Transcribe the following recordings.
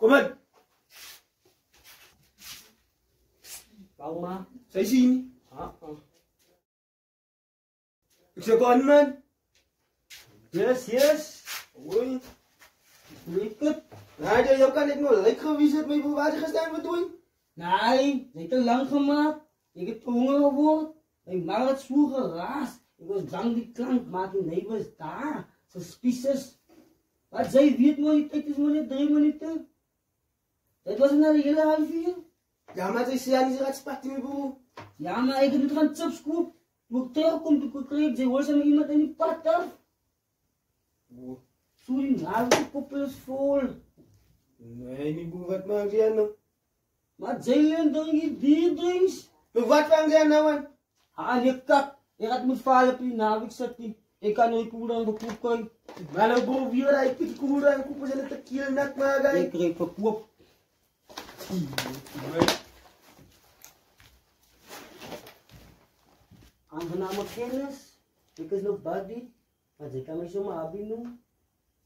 Kom in. Bouw maar. Zij zien. Ik zeg aan man. Yes. Hoi. Weet het? Nou, jou kan ik nog lekker geweest het met waar je gestaan wat doen. Nee, je hebt te lang gemaakt. Ik heb honger geworden. Ik maak het zo geraas. Ik was bang die klank, maar die neighbors daar. Suspicious. Wat zij weet maar die tijd is maar net 3 minuten. Dat was na de hele half uur. Ja, maar zij zei niet zo gaat spatten met broer. Ja, maar ik moet gaan chips koop. Toen ik terugkom, toen ik kreeg, zij hoor ze met iemand in die pad af. Zo die navel koppel is vol. Nee, mijn broer, wat maakt jij nou? Maar zij leent dan je bierdrinks. Maar wat maakt jij nou man? Ah, je kak. Je gaat me vallen op die navel, ik zet die. Ik kan nooit koel dan verkopen. Maar nou broer, wie wil hij die koel en kopen ze net tequila nak maken? Ik kreeg verkoop. Aangename kennis. Ik is nog Buddy. Maar je kan mij zomaar Abby noemen.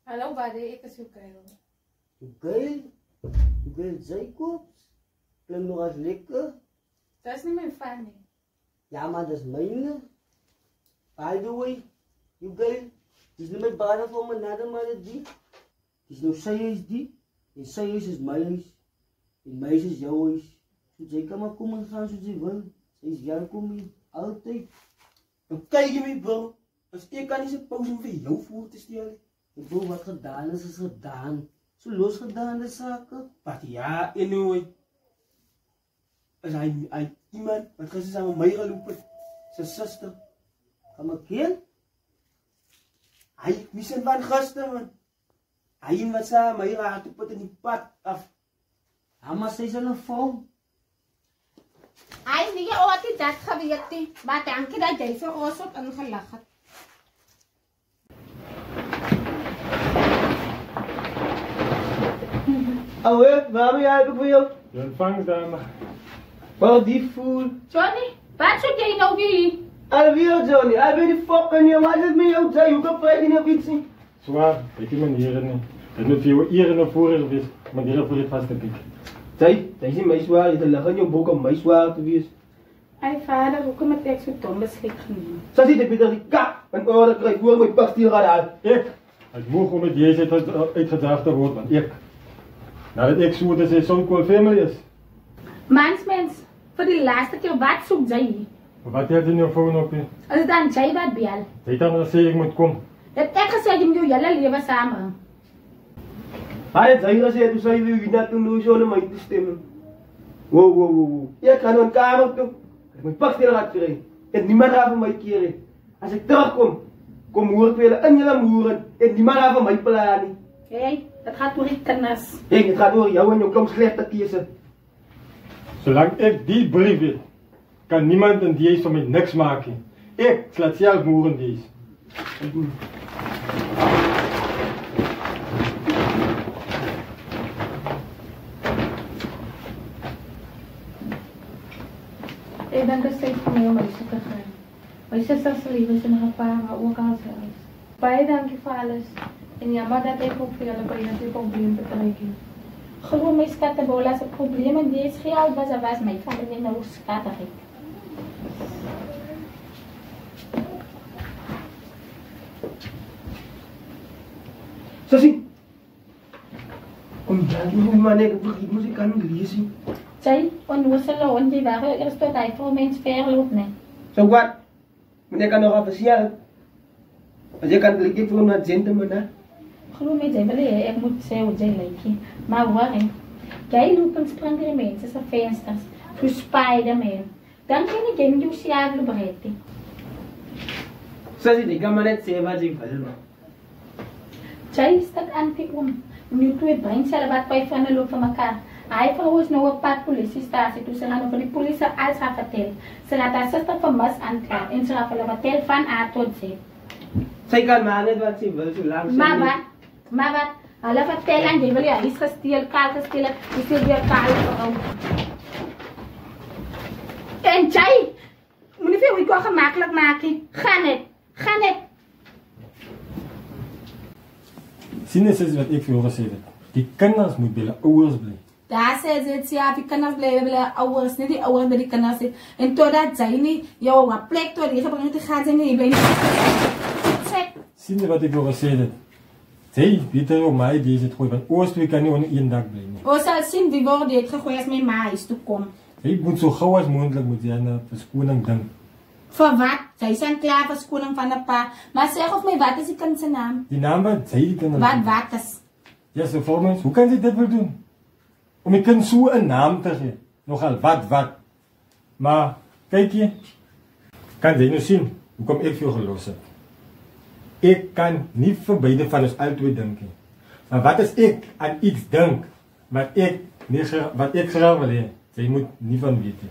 Hallo Buddy, ik is Ukeil. Ukeil Jacobs. Klinkt nog als lekker. Dat is niet mijn fan. Ja, maar dat is mijne. By the way, Ukeil. Het is niet mijn baden voor mijn nader, maar het die. Het is nog zij is die. En zij is mijn huis. En mijn huis is jouw huis. Dus jij kan maar komen en gaan zoals je wil. Zij is welkom hier. Altijd. Dan kijk je mee bro. Als ik kan niet zo pauze om voor jou voor te stellen. Bro, wat gedaan is gedaan. Zo losgedaan de zaken. Wat ja, anyway. Als hij iemand, wat gaan ze samen met mij gelopen? Zijn zuster. Ga maar keel. Hij, wie zijn van gasten man? Hij wat samen met mij gaat op in die pad af. Ja, maar zij zijn een vrouw. Hij niet altijd dat geweet, maar dank je dat jij zo ons op ingelacht hebt. Ouwe, waarom heb ik voor jou? De ontvangstdame. Wat die voel. Johnny, wat zoek jij nou weer? Alweer Johnny, hij weet die fucking jou, wat is het met jou zei? Hoe kan je niet op iets zien? Zwaar, ik heb mijn heren niet. Het moet veel hier naar voren geweest, maar die voor het vast te pikken. Zij is mij zwaar, je lag in je boek om mij zwaar te wees. Mijn vader, hoe kom ik zo dom beschikt genomen? Zo zit ik weer die kap, en oren krijg voor mijn pak hier aan. Ik mocht om met deze uitgedaagd te worden, want ik. Nadat ik zo dat ze zo'n cool family is. Mens, voor die laatste keer, wat zoekt jij hier? Wat heeft in je phone op je? Als het dan jij wat bel. Zij dan dat ik moet komen. Dat ik gezegd, je moet je hele leven samen. Hij heeft gezegd, toen zei je dat toen doe je zo naar mij te stemmen. Wow. Ik ga naar een kamer toe. Ik moet pak hier gaat krijgen. En niemand gaat van mij keren. Als ik terugkom, kom hoor ik weer in jullie moeren. En niemand gaat van mij plannen. Hé, dat gaat door die kennis. Hé, het gaat door jou en jou kom slecht te kiezen. Zolang ik die brief weet, kan niemand in deze van mij niks maken. Ik slaat zelf moeren deze. Ik ben dus steeds meer om mijn zus te gaan. Mijn zusters leven zijn gevaren, ook al zelfs. Baie dankie voor alles. En jammer dat ik ook veel bij je probleem betrekken. Gewoon mijn schattenbol, als het probleem in deze geld was, dan was mijn vader niet nou schattig. Zo zie. Om dat nu maar net vergiet moet ik kan niet lezen. Zij, onnozele hond, die waren eerst tot hij voor mijn sfeer loopt, nee. Zo wat? Meneer kan nog officieel. Als je kan klikken voor een gentleman hè. Geloof me, zij willen, ik moet zeggen hoe zij lijken. Maar waarom? Jij loopt en springt in mensen zijn vensters. Voor Spider-Man. Dan kan ik hem jouw siaar bereiden. Zo zie ik kan maar net zeggen wat je wil. Zij staat anti-om. Nu twee brengt zelf wat bij van de loop van elkaar. Hij verhoort nou een paar politiestatie. Dus ze gaan over die politie alles gaan vertellen. Ze laat haar zuster vermist aanklagen. En ze gaan vertellen van A tot Z. Zij kan maar net wat ze wil, zolang ze Maar wat? Hulle vertel aan jy wil jy huis gesteel, kaal gesteel het, jy sê weer kaal vrou. En jy, moenie vir my gemakkelijk maak nie. Gaan net. Sien eens wat ik voor gezegd heb. Die kinders moet by hulle ouers bly. Daar sê dit ja, die kinders bly by hulle ouers, nie die ouers by die kinders nie. En totdat jy nie jou plek tot hier gebring te gaan sien nie, jy bly nie. Sien jy wat ek wil gesê het? Sy weet jy my die het gooi, want Oostwy kan nie onder een dak bly nie. Ons sal sien wie word dit gegooi as my ma huis toe kom. Jy moet so gou as moontlik moet jy aan 'n verskoning dink. Vir wat? Sy zijn klaar vir skoning van 'n pa. Maar sê of my wat is die kind se naam? Die naam wat sy die kinders. Wat is? Ja, so volgens, hoe kan sy dit wil doen? Om die kind so 'n naam te gee. Nogal wat. Maar kyk jy, kan jy nou sien hoekom ek vir jou gelos het? Ek kan nie vir beide van ons albei dink nie. Maar wat as ek aan iets dink wat ek graag wil hê? Jy moet nie van weet nie.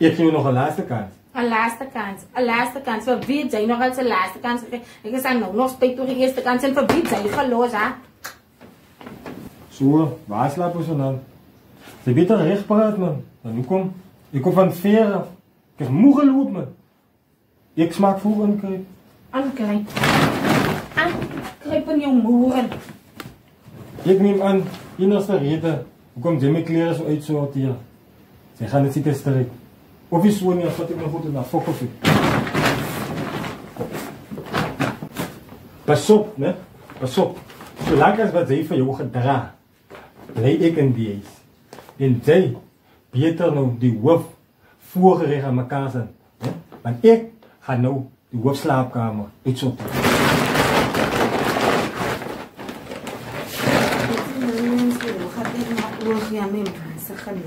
Ek gee jou nog 'n laaste kans. 'n laaste kans. Vir wie jy nog als 'n laaste kans gekry? Ek is nou nog spyt toe die eerste kans en vir wie jy gelos hè? So, waar slaap ons dan? Sy beter reg praat man. Dan kom ek kom van ver af. Ek is moe geloop man. Ek smaak voel inkryp. Aangryp in jou moeren. Ek neem aan, enigste rede hoekom jy my klere so uitsorteer. Sy gaan dit seker stryk. Of is so nie, as wat ek nog goed in na fok of ek. Pas op, né? Pas op. Solank as wat jy vir jou gedra, bly ek in die huis. En jy, beter nou die hoof voorgereg aan mekaar zijn. Want ek gaan nou die hoofslaapkamer uitsorteer. Ja, my man se genade.